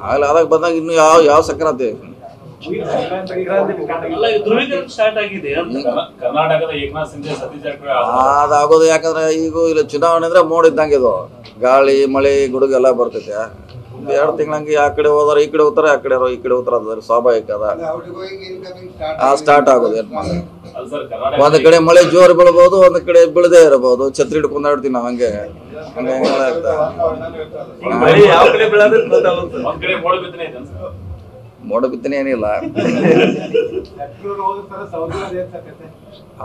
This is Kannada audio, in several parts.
ಆಗಲ್ಲ ಅದಾಗ ಬಂದಾಗ ಇನ್ನು ಯಾವ ಸಕ್ರಾಂತಿ ಅದಾಗೋದು. ಯಾಕಂದ್ರೆ ಈಗ ಇಲ್ಲಿ ಚುನಾವಣೆ ಅಂದ್ರೆ ಮೋಡ ಇದ್ದಂಗೆ ಇದು, ಗಾಳಿ ಮಳೆ ಗುಡುಗು ಎಲ್ಲ ಬರ್ತೈತೆ. 2 ತಿಂಗಳಂಗೆ ಆ ಕಡೆ ಹೋದ್ರೆ ಈ ಕಡೆ ಹೋಗ್ತಾರೆ, ಆ ಕಡೆ ಈ ಕಡೆ ಹೋಗ್ತಾರೆ. ಅದ್ರ ಸ್ವಾಭಾವಿಕ ಅದ ಸ್ಟಾರ್ಟ್ ಆಗೋದು. ಒಂದ್ ಕಡೆ ಮಳೆ ಜೋರು ಬೀಳ್ಬಹುದು, ಒಂದ್ ಕಡೆ ಬೀಳದೇ ಇರಬಹುದು. ಛತ್ರಿ ಹಿಡ್ಕೊಂಡು ಆಡ್ತೀವಿ ನಾವು ಹಂಗೆ ಮೋಡ ಬಿತ್ತನೆ ಏನಿಲ್ಲ.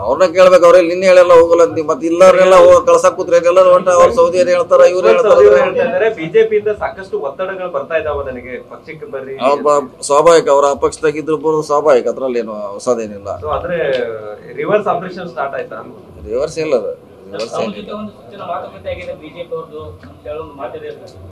ಅವ್ರನ್ನ ಕೇಳ್ಬೇಕು. ಅವ್ರಲ್ಲಿ ನಿನ್ನೆ ಹೇಳಲ್ಲ ಹೋಗಲ್ಲ ಅಂತ. ಮತ್ತೆ ಇಲ್ಲವ್ರೆಲ್ಲ ಕಳ್ಸಕ್ ಕೂತ್ರೆ ಎಲ್ಲರೂ ಹೊಂಟ ಅವ್ರು ಸೌದಿ ಏನ್ ಹೇಳ್ತಾರ, ಇವ್ರು ಹೇಳ್ತಾರೆ. ಬಿಜೆಪಿಯಿಂದ ಸಾಕಷ್ಟು ಒತ್ತಡಗಳು ಬರ್ತಾ ಇದಾವ ನನಗೆ ಪಕ್ಷಕ್ಕೆ ಬರ್ರಿ. ಸ್ವಾಭಾವಿಕ, ಅವ್ರ ಅಪಕ್ಷದಾಗಿದ್ರು ಬರೋದು ಸ್ವಾಭಾವಿಕ, ಅದ್ರಲ್ಲೇನು ಹೊಸದೇನಿಲ್ಲ. ಆದ್ರೆ ರಿವರ್ಸ್ ಆಪರೇಷನ್ ಸ್ಟಾರ್ಟ್ ಆಯ್ತಾ? ರಿವರ್ಸ್ ಇಲ್ಲ,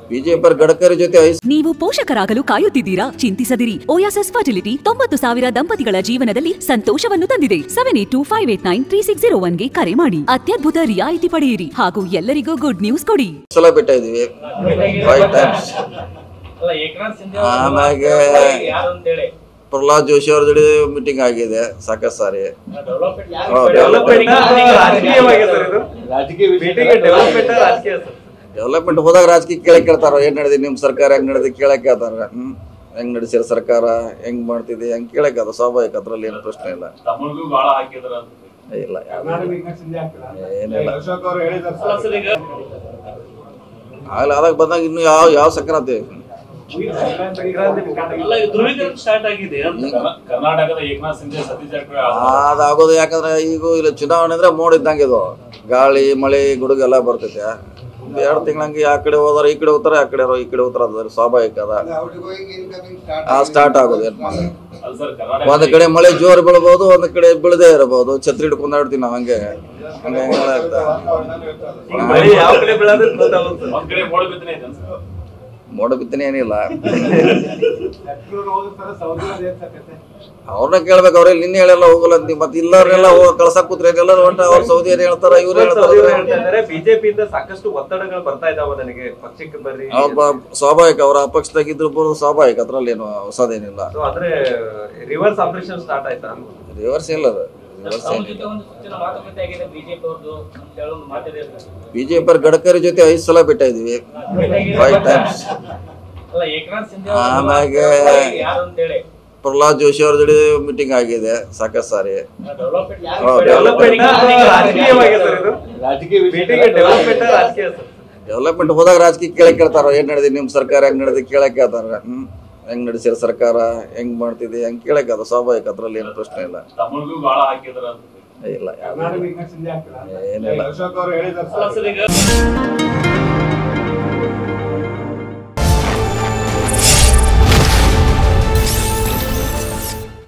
ಬಿಜೆಪಿ ಗಡ್ಕರಿ ಜೊತೆ. ನೀವು ಪೋಷಕರಾಗಲು ಕಾಯುತ್ತಿದ್ದೀರಾ? ಚಿಂತಿಸದಿರಿ. ಓಯಾಸಿಸ್ ಫರ್ಟಿಲಿಟಿ 90,000 ದಂಪತಿಗಳ ಜೀವನದಲ್ಲಿ ಸಂತೋಷವನ್ನು ತಂದಿದೆ. 7825893601ಗೆ ಕರೆ ಮಾಡಿ. ಅತ್ಯದ್ಭುತ ರಿಯಾಯಿತಿ ಪಡೆಯಿರಿ ಹಾಗೂ ಎಲ್ಲರಿಗೂ ಗುಡ್ ನ್ಯೂಸ್ ಕೊಡಿ. ಸಲ ಬಿಟ್ಟ ಇದೀವಿ 5 ಟೈಮ್ಸ್. ಆಮೇಲೆ ಪ್ರಹ್ಲಾದ್ ಜೋಶಿ ಅವ್ರ ಜೊತೆ ಮೀಟಿಂಗ್ ಆಗಿದೆ ಸಾಕಷ್ಟು ಸಾರಿ. ಡೆವಲಪ್ಮೆಂಟ್ ಹೋದಾಗ ರಾಜಕೀಯ ಕೇಳ್ತಾರ, ಏನ್ ನಡೆದಿ ನಿಮ್ ಸರ್ಕಾರ, ಹೆಂಗ್ ನಡೆದಿ ಕೇಳಕ್ ಕೇಳ್ತಾರ. ಹೆಂಗ್ ನಡೆಸಿರ ಸರ್ಕಾರ, ಹೆಂಗ್ ಮಾಡ್ತಿದ್ದೆ ಹೆಂಗ್ ಕೇಳಕ್ ಅದ ಸ್ವಾಭಾವಿಕ, ಅದ್ರಲ್ಲಿ ಏನು ಪ್ರಶ್ನೆ ಇಲ್ಲ. ಇಲ್ಲ ಏನಿಲ್ಲ. ಆಗಲ್ಲ ಅದಾಗ ಬಂದಾಗ ಇನ್ನು ಯಾವ ಸಕ್ರಾಂತಿ ಅದಾಗೋದು. ಯಾಕಂದ್ರೆ ಈಗ ಇಲ್ಲಿ ಚುನಾವಣೆ ಅಂದ್ರೆ ಮೋಡ ಇದ್ದಂಗೆ ಇದು, ಗಾಳಿ ಮಳೆ ಗುಡುಗು ಎಲ್ಲ ಬರ್ತೈತೆ. 2 ತಿಂಗಳಂಗೆ ಆ ಕಡೆ ಹೋದ್ರೆ ಈ ಕಡೆ ಹೋಗ್ತಾರೆ, ಆ ಕಡೆ ಈ ಕಡೆ ಹೋಗ್ತಾರೆ. ಅದ್ರ ಸ್ವಾಭಾವಿಕ ಅದ ಸ್ಟಾರ್ಟ್ ಆಗೋದು. ಒಂದ್ ಕಡೆ ಮಳೆ ಜೋರು ಬೀಳ್ಬಹುದು, ಒಂದ್ ಕಡೆ ಬೀಳದೇ ಇರಬಹುದು. ಛತ್ರಿ ಹಿಡ್ಕೊಂಡು ಆಡ್ತೀವಿ ನಾವು ಹಂಗೆ ಮೋಡ ಬಿತ್ತನೆ ಏನಿಲ್ಲ. ಅವ್ರನ್ನ ಕೇಳ್ಬೇಕು. ಅವ್ರಲ್ಲಿ ನಿನ್ನೆ ಹೇಳಲ್ಲ ಹೋಗಲ್ಲ ಅಂತ. ಮತ್ತೆ ಇಲ್ಲವ್ರೆಲ್ಲ ಕಳ್ಸಕ್ ಕೂತ್ರೆ ಎಲ್ಲರೂ ಹೊಂಟ ಅವ್ರು ಸೌದಿ ಏನ್ ಹೇಳ್ತಾರ, ಇವ್ರು ಹೇಳ್ತಾರೆ. ಬಿಜೆಪಿಯಿಂದ ಸಾಕಷ್ಟು ಒತ್ತಡಗಳು ಬರ್ತಾ ಇದಾವ ನನಗೆ ಪಕ್ಷಕ್ಕೆ ಬರ್ರಿ. ಸ್ವಾಭಾವಿಕ, ಅವ್ರ ಅಪಕ್ಷದಾಗಿದ್ರು ಬರೋದು ಸ್ವಾಭಾವಿಕ, ಅದ್ರಲ್ಲೇನು ಹೊಸದೇನಿಲ್ಲ. ಆದ್ರೆ ರಿವರ್ಸ್ ಆಪರೇಷನ್ ಸ್ಟಾರ್ಟ್ ಆಯ್ತಾ? ರಿವರ್ಸ್ ಇಲ್ಲ, ಬಿಜೆಪಿ ಗಡ್ಕರಿ ಜೊತೆ 5 ಸಲ ಬಿಟ್ಟ ಇದೀವಿ 5 ಟೈಮ್ಸ್. ಆಮೇಲೆ ಪ್ರಹ್ಲಾದ್ ಜೋಶಿ ಅವ್ರ ಜೊತೆ ಮೀಟಿಂಗ್ ಆಗಿದೆ ಸಾಕಷ್ಟು ಸಾರಿ. ಡೆವಲಪ್ಮೆಂಟ್ ಹೋದಾಗ ರಾಜಕೀಯ ಕೇಳ್ತಾರ, ಏನ್ ನಡೆದಿ ನಿಮ್ ಸರ್ಕಾರ, ಹೆಂಗ್ ನಡೆದಿ ಕೇಳಕ್ ಕೇಳ್ತಾರ. ಹೆಂಗ್ ನಡೆಸಿರ ಸರ್ಕಾರ, ಹೆಂಗ್ ಮಾಡ್ತಿದ್ದೆ ಹೆಂಗ್ ಕೇಳಕ್ ಅದ ಸ್ವಾಭಾವಿಕ, ಅದ್ರಲ್ಲಿ ಏನು ಪ್ರಶ್ನೆ ಇಲ್ಲ. ಇಲ್ಲ ಏನಿಲ್ಲ.